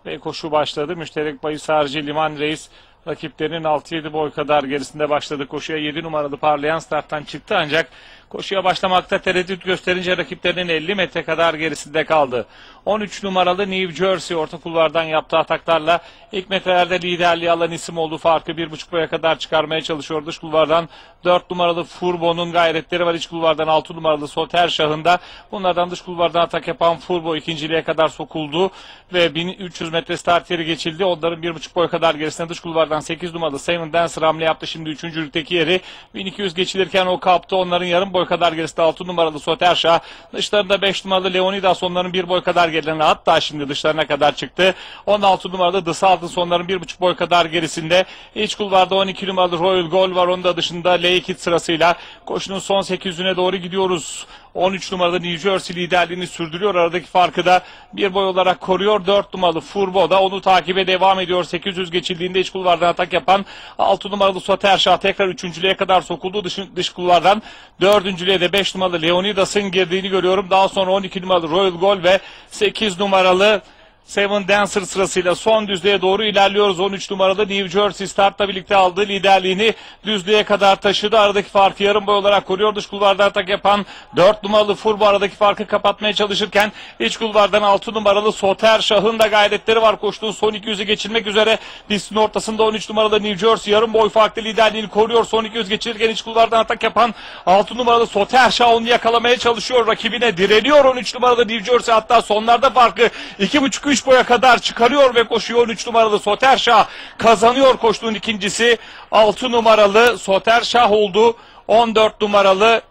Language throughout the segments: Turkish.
Ve koşu başladı. Müşterek bahis harici Liman Reis rakiplerinin 6-7 boy kadar gerisinde başladı. Koşuya 7 numaralı Parlayan starttan çıktı ancak koşuya başlamakta tereddüt gösterince rakiplerinin 50 metre kadar gerisinde kaldı. 13 numaralı New Jersey orta kulvardan yaptığı ataklarla ilk metrelerde liderliği alan isim oldu. Farkı 1,5 boya kadar çıkarmaya çalışıyor. Dış kulvardan 4 numaralı Furbo'nun gayretleri var. İç kulvardan 6 numaralı Soter Şah'ında. Bunlardan dış kulvardan atak yapan Furbo ikinciliğe kadar sokuldu ve 1300 metre start yeri geçildi. Onların 1,5 boy kadar gerisinde dış kulvardan 8 numaralı Simon Dancer hamle yaptı. Şimdi 3. yeri 1200 geçilirken o kaptı. Onların yarım boy kadar gerisinde 6 numaralı Soter Şah. Dışlarında 5 numaralı Leonidas onların 1 boy kadar gerilerine, hatta şimdi dışlarına kadar çıktı. 16 numaralı The Sultans onların 1,5 boy kadar gerisinde. İç kulvarda 12 numaralı Royal Gold var. Onun da dışında L2 sırasıyla koşunun son 800'üne doğru gidiyoruz. 13 numaralı New Jersey liderliğini sürdürüyor. Aradaki farkı da 1 boy olarak koruyor. 4 numaralı Furbo da onu takibe devam ediyor. 800 geçildiğinde iç kulvardan atak yapan 6 numaralı Soter Şah tekrar 3.lüğe kadar sokuldu. Dış kulvardan 4.lüğe de 5 numaralı Leonidas'ın girdiğini görüyorum. Daha sonra 12 numaralı Royal Gold ve 8 numaralı Seven Dancer sırasıyla son düzlüğe doğru ilerliyoruz. 13 numaralı New Jersey startla birlikte aldığı liderliğini düzlüğe kadar taşıdı. Aradaki farkı yarım boy olarak koruyor. Dış kulvardan atak yapan 4 numaralı Furbo aradaki farkı kapatmaya çalışırken iç kulvardan 6 numaralı Soter Şah'ın da gayretleri var. Koştuğu son 200'ü geçirmek üzere. Pistin ortasında 13 numaralı New Jersey yarım boy farklı liderliğini koruyor. Son 200 geçirirken iç kulvardan atak yapan 6 numaralı Soter Şah onu yakalamaya çalışıyor. Rakibine direniyor 13 numaralı New Jersey. Hatta sonlarda farkı 2,5-3 boya kadar çıkarıyor ve koşuyor. 13 numaralı Soter Şah kazanıyor koştuğun ikincisi. 6 numaralı Soter Şah oldu. 14 numaralı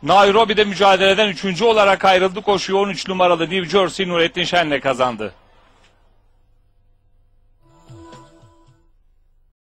Nairobi'de mücadeleden 3. olarak ayrıldı. Koşuyor 13 numaralı New Jersey Nurettin Şen'le kazandı.